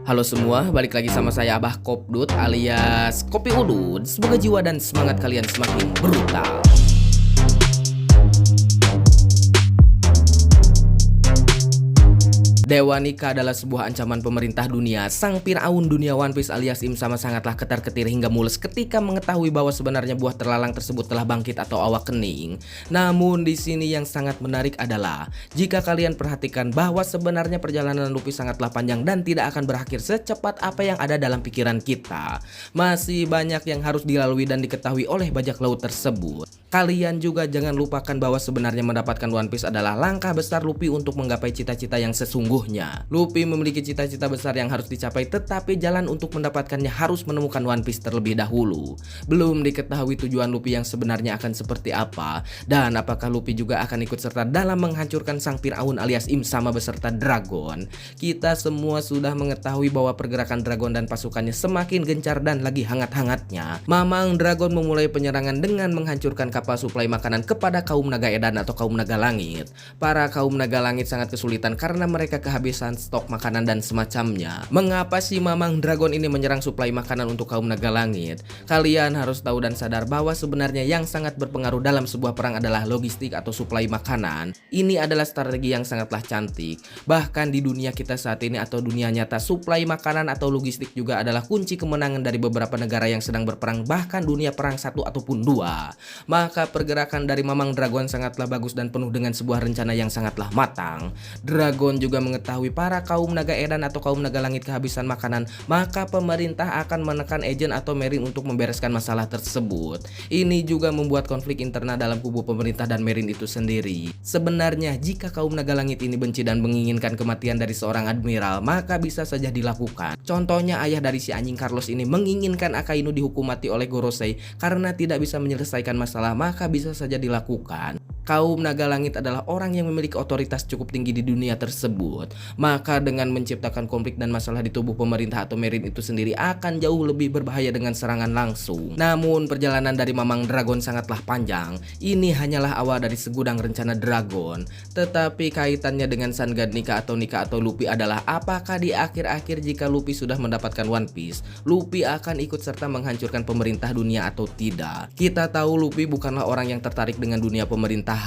Halo semua, balik lagi sama saya Abah Kopdut alias Kopi Udut. Semoga jiwa dan semangat kalian semakin brutal. Dewa Nikah adalah sebuah ancaman pemerintah dunia. Sang Firaun dunia One Piece alias Im Sama sangatlah ketar-ketir hingga mules ketika mengetahui bahwa sebenarnya buah terlalang tersebut telah bangkit atau awakening. Namun di sini yang sangat menarik adalah jika kalian perhatikan bahwa sebenarnya perjalanan Luffy sangatlah panjang dan tidak akan berakhir secepat apa yang ada dalam pikiran kita. Masih banyak yang harus dilalui dan diketahui oleh bajak laut tersebut. Kalian juga jangan lupakan bahwa sebenarnya mendapatkan One Piece adalah langkah besar Luffy untuk menggapai cita-cita yang sesungguhnya. Luffy memiliki cita-cita besar yang harus dicapai, tetapi jalan untuk mendapatkannya harus menemukan One Piece terlebih dahulu. Belum diketahui tujuan Luffy yang sebenarnya akan seperti apa, dan apakah Luffy juga akan ikut serta dalam menghancurkan sang Firaun alias Im Sama beserta Dragon. Kita semua sudah mengetahui bahwa pergerakan Dragon dan pasukannya semakin gencar dan lagi hangat-hangatnya. Mamang Dragon memulai penyerangan dengan menghancurkan kapal suplai makanan kepada kaum naga edan atau kaum naga langit. Para kaum naga langit sangat kesulitan karena mereka kehabisan stok makanan dan semacamnya. Mengapa si Mamang Dragon ini menyerang suplai makanan untuk kaum naga langit? Kalian harus tahu dan sadar bahwa sebenarnya yang sangat berpengaruh dalam sebuah perang adalah logistik atau suplai makanan. Ini adalah strategi yang sangatlah cantik. Bahkan di dunia kita saat ini atau dunia nyata, suplai makanan atau logistik juga adalah kunci kemenangan dari beberapa negara yang sedang berperang, bahkan dunia perang 1 ataupun 2. Maka pergerakan dari Mamang Dragon sangatlah bagus dan penuh dengan sebuah rencana yang sangatlah matang. Dragon juga mengetahui para kaum naga edan atau kaum naga langit kehabisan makanan, maka pemerintah akan menekan Agent atau Marine untuk membereskan masalah tersebut. Ini juga membuat konflik internal dalam kubu pemerintah dan Marine itu sendiri. Sebenarnya jika kaum naga langit ini benci dan menginginkan kematian dari seorang admiral, maka bisa saja dilakukan. Contohnya ayah dari si anjing Carlos ini menginginkan Akainu dihukum mati oleh Gorosei karena tidak bisa menyelesaikan masalah, maka bisa saja dilakukan. Kaum naga langit adalah orang yang memiliki otoritas cukup tinggi di dunia tersebut. Maka dengan menciptakan konflik dan masalah di tubuh pemerintah atau Marine itu sendiri akan jauh lebih berbahaya dengan serangan langsung. Namun perjalanan dari Mamang Dragon sangatlah panjang. Ini hanyalah awal dari segudang rencana Dragon. Tetapi kaitannya dengan Sun God Nika atau Luffy adalah apakah di akhir-akhir jika Luffy sudah mendapatkan One Piece, Luffy akan ikut serta menghancurkan pemerintah dunia atau tidak. Kita tahu Luffy bukanlah orang yang tertarik dengan dunia pemerintahan.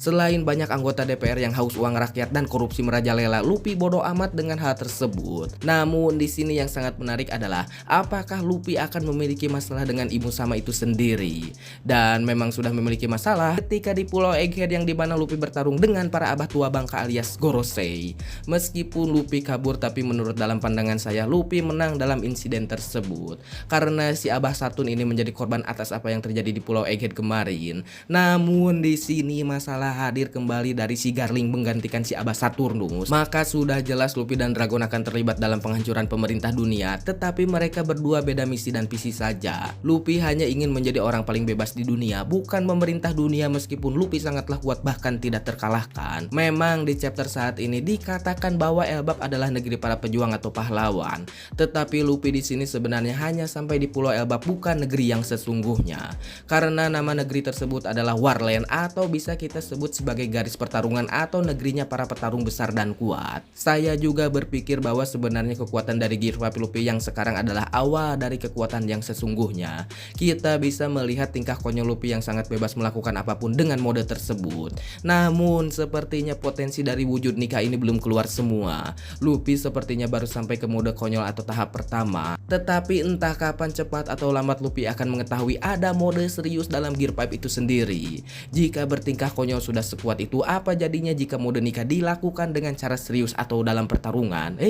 Selain banyak anggota DPR yang haus uang rakyat dan korupsi merajalela, Luffy bodoh amat dengan hal tersebut. Namun di sini yang sangat menarik adalah apakah Luffy akan memiliki masalah dengan Imu Sama itu sendiri. Dan memang sudah memiliki masalah ketika di Pulau Egghead yang dimana Luffy bertarung dengan para abah tua bangka alias Gorosei. Meskipun Luffy kabur, tapi menurut dalam pandangan saya Luffy menang dalam insiden tersebut karena si abah Saturn ini menjadi korban atas apa yang terjadi di Pulau Egghead kemarin. Namun di sini masalah hadir kembali dari si Garling menggantikan si abah Saturnus, maka sudah jelas Luffy dan Dragon akan terlibat dalam penghancuran pemerintah dunia. Tetapi mereka berdua beda misi dan visi saja. Luffy hanya ingin menjadi orang paling bebas di dunia, bukan memerintah dunia. Meskipun Luffy sangatlah kuat bahkan tidak terkalahkan. Memang di chapter saat ini dikatakan bahwa Elbap adalah negeri para pejuang atau pahlawan, tetapi Luffy di sini sebenarnya hanya sampai di Pulau Elbap, bukan negeri yang sesungguhnya. Karena nama negeri tersebut adalah Warland atau bisa kita sebut sebagai garis pertarungan atau negerinya para petarung besar dan kuat. Saya juga berpikir bahwa sebenarnya kekuatan dari Gear 5 Luffy yang sekarang adalah awal dari kekuatan yang sesungguhnya. Kita bisa melihat tingkah konyol Luffy yang sangat bebas melakukan apapun dengan mode tersebut. Namun sepertinya potensi dari wujud Nika ini belum keluar semua. Luffy sepertinya baru sampai ke mode konyol atau tahap pertama. Tetapi entah kapan cepat atau lambat Luffy akan mengetahui ada mode serius dalam Gear 5 itu sendiri. Jika bertingkah konyol sudah sekuat itu, apa jadinya jika mode Nika dilakukan dengan cara serius atau dalam pertarungan?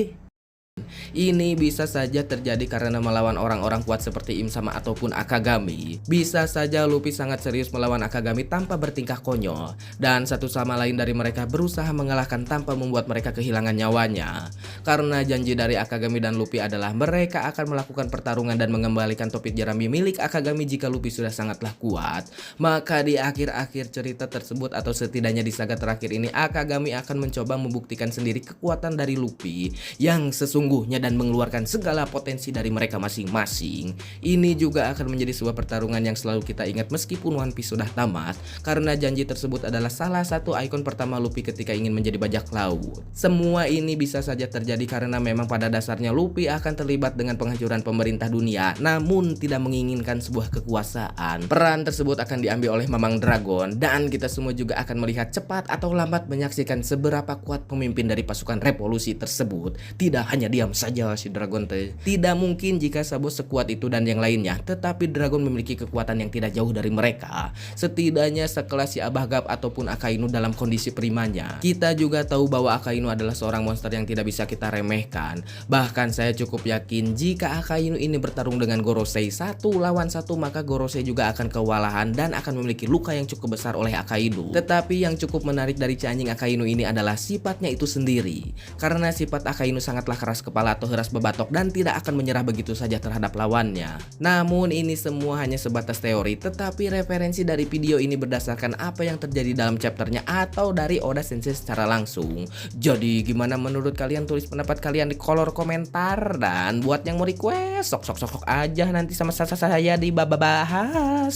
Ini bisa saja terjadi karena melawan orang-orang kuat seperti Im Sama ataupun Akagami. Bisa saja Luffy sangat serius melawan Akagami tanpa bertingkah konyol, dan satu sama lain dari mereka berusaha mengalahkan tanpa membuat mereka kehilangan nyawanya. Karena janji dari Akagami dan Luffy adalah mereka akan melakukan pertarungan dan mengembalikan topi jerami milik Akagami jika Luffy sudah sangatlah kuat. Maka di akhir-akhir cerita tersebut atau setidaknya di saga terakhir ini, Akagami akan mencoba membuktikan sendiri kekuatan dari Luffy yang sesungguhnya sepenuhnya dan mengeluarkan segala potensi dari mereka masing-masing. Ini juga akan menjadi sebuah pertarungan yang selalu kita ingat meskipun One Piece sudah tamat, karena janji tersebut adalah salah satu ikon pertama Luffy ketika ingin menjadi bajak laut. Semua ini bisa saja terjadi karena memang pada dasarnya Luffy akan terlibat dengan penghancuran pemerintah dunia, namun tidak menginginkan sebuah kekuasaan. Peran tersebut akan diambil oleh Mamang Dragon, dan kita semua juga akan melihat cepat atau lambat menyaksikan seberapa kuat pemimpin dari pasukan revolusi tersebut. Tidak hanya diam saja si Dragon teh. Tidak mungkin jika Sabo sekuat itu dan yang lainnya, tetapi Dragon memiliki kekuatan yang tidak jauh dari mereka. Setidaknya sekelas si Abah Gap ataupun Akainu dalam kondisi primanya. Kita juga tahu bahwa Akainu adalah seorang monster yang tidak bisa kita remehkan. Bahkan saya cukup yakin jika Akainu ini bertarung dengan Gorosei 1 lawan 1, maka Gorosei juga akan kewalahan dan akan memiliki luka yang cukup besar oleh Akainu. Tetapi yang cukup menarik dari anjing Akainu ini adalah sifatnya itu sendiri. Karena sifat Akainu sangatlah keras kepala atau keras bebatok dan tidak akan menyerah begitu saja terhadap lawannya. Namun ini semua hanya sebatas teori, tetapi referensi dari video ini berdasarkan apa yang terjadi dalam chapternya atau dari Oda Sensei secara langsung. Jadi gimana menurut kalian? Tulis pendapat kalian di kolom komentar, dan buat yang mau request sok aja nanti sama saya di bahas.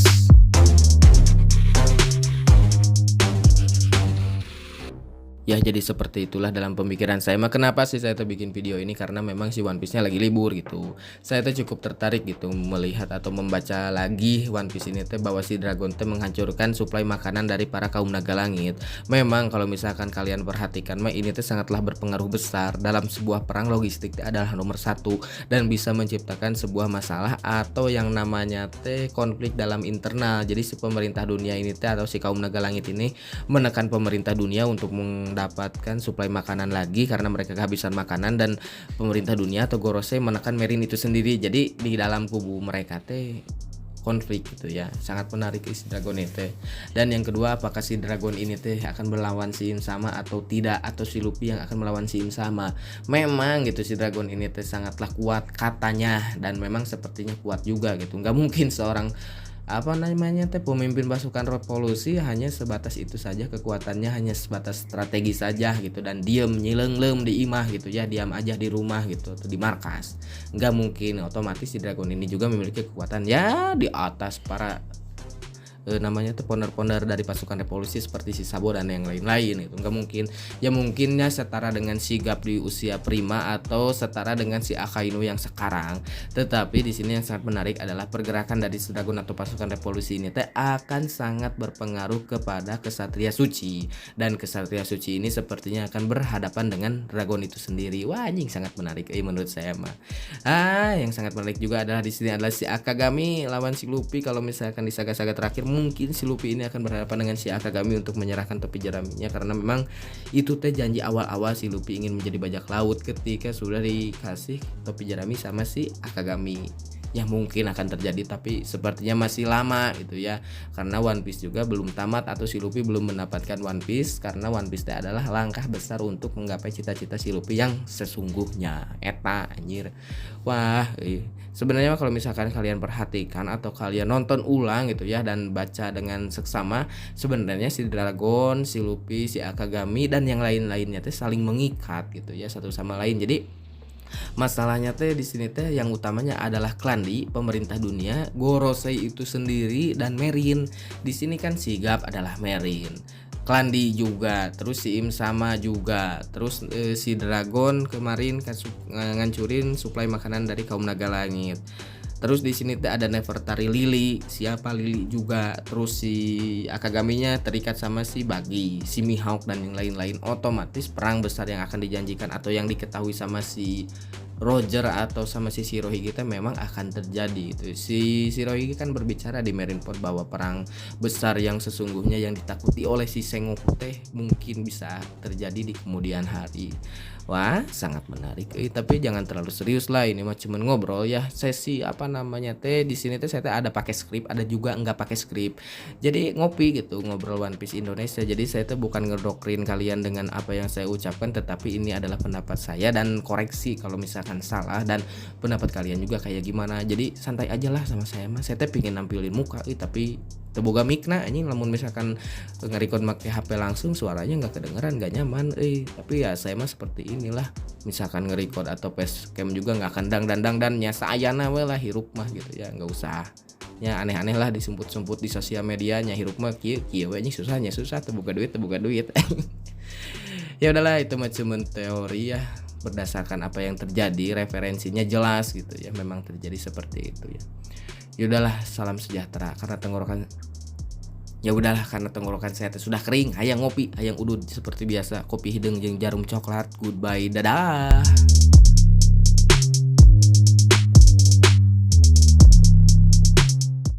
Ya jadi seperti itulah dalam pemikiran saya. Kenapa sih saya tuh bikin video ini? Karena memang si One Piece-nya lagi libur gitu. Saya tuh cukup tertarik gitu melihat atau membaca lagi One Piece ini teh, bahwa si Dragon teh menghancurkan suplai makanan dari para kaum naga langit. Memang kalau misalkan kalian perhatikan, ini teh sangatlah berpengaruh besar dalam sebuah perang. Logistik adalah nomor satu dan bisa menciptakan sebuah masalah atau yang namanya teh konflik dalam internal. Jadi si pemerintah dunia ini teh atau si kaum naga langit ini menekan pemerintah dunia untuk mendapatkan suplai makanan lagi karena mereka kehabisan makanan, dan pemerintah dunia atau Gorosei menekan Marine itu sendiri. Jadi di dalam kubu mereka teh konflik gitu ya. Sangat menarik si Dragon itu. Dan yang kedua, apakah si Dragon ini teh akan melawan si Im-sama atau tidak, atau si Luffy yang akan melawan si Im-sama. Memang gitu si Dragon ini teh sangatlah kuat katanya, dan memang sepertinya kuat juga gitu. Nggak mungkin seorang pemimpin pasukan revolusi hanya sebatas itu saja, kekuatannya hanya sebatas strategi saja gitu, dan diem nyilenglem di imah gitu ya, diam aja di rumah gitu atau di markas. Nggak mungkin. Otomatis si Dragon ini juga memiliki kekuatan ya di atas para ponder-ponder dari pasukan revolusi seperti si Sabo dan yang lain-lain. Itu nggak mungkin. Ya mungkinnya setara dengan si Gap di usia prima atau setara dengan si Akainu yang sekarang. Tetapi di sini yang sangat menarik adalah pergerakan dari si Dragon atau pasukan revolusi ini akan sangat berpengaruh kepada kesatria suci, dan kesatria suci ini sepertinya akan berhadapan dengan Dragon itu sendiri. Wah, anjing sangat menarik menurut saya mah. Yang sangat menarik juga adalah di sini adalah si Akagami lawan si Luffy. Kalau misalkan di saga-saga terakhir, mungkin si Luffy ini akan berhadapan dengan si Akagami untuk menyerahkan topi jeraminya, karena memang itu teh janji awal-awal si Luffy ingin menjadi bajak laut ketika sudah dikasih topi jerami sama si Akagami. Ya mungkin akan terjadi, tapi sepertinya masih lama gitu ya, karena One Piece juga belum tamat atau si Luffy belum mendapatkan One Piece, karena One Piece adalah langkah besar untuk menggapai cita-cita si Luffy yang sesungguhnya. Eta anjir. Wah, sebenarnya kalau misalkan kalian perhatikan atau kalian nonton ulang gitu ya dan baca dengan seksama, sebenarnya si Dragon, si Luffy, si Akagami dan yang lain-lainnya teh saling mengikat gitu ya satu sama lain. Jadi masalahnya teh di sini teh yang utamanya adalah klan di pemerintah dunia, Gorosei itu sendiri dan Marine. Di sini kan si Gap adalah Marine, Klandi juga, terus si Im-sama juga, terus si Dragon kemarin ngancurin suplai makanan dari kaum naga langit. Terus di sini ada Nefertari Lily, siapa Lily juga. Terus si Akagaminya terikat sama si Buggy, si Mihawk dan yang lain-lain. Otomatis perang besar yang akan dijanjikan atau yang diketahui sama si Roger atau sama si Shirohige kita memang akan terjadi itu. Si Shirohige kan berbicara di Marineford bahwa perang besar yang sesungguhnya yang ditakuti oleh si Sengoku teh mungkin bisa terjadi di kemudian hari. Wah, sangat menarik. Tapi jangan terlalu serius lah, ini mah cuman ngobrol ya. Sesi di sini teh saya ada pakai skrip, ada juga enggak pakai skrip. Jadi ngopi gitu, ngobrol One Piece Indonesia. Jadi saya tuh bukan ngedoktrin kalian dengan apa yang saya ucapkan, tetapi ini adalah pendapat saya dan koreksi kalau misalkan misalkan salah dan pendapat kalian juga kayak gimana. Jadi santai aja lah sama saya mah. Saya teh pengen nampilin muka tapi teboga mikna anjing lamun misalkan nge-record make HP langsung suaranya nggak kedengeran, nggak nyaman tapi ya saya mah seperti inilah. Misalkan nge-record atau facecam juga nggak akan dan nya saayana we lah hirup mah gitu ya, nggak usah ya aneh-aneh lah disumput-sumput di sosial medianya. Hirup mah kieu we nya susah teboga duit ya udahlah, itu mah cuman teori ya, berdasarkan apa yang terjadi, referensinya jelas gitu ya, memang terjadi seperti itu ya. Ya udahlah, salam sejahtera karena tenggorokan saya sudah kering. Hayang ngopi, hayang udud seperti biasa, kopi hidung jeung jarum coklat. Goodbye, dadah.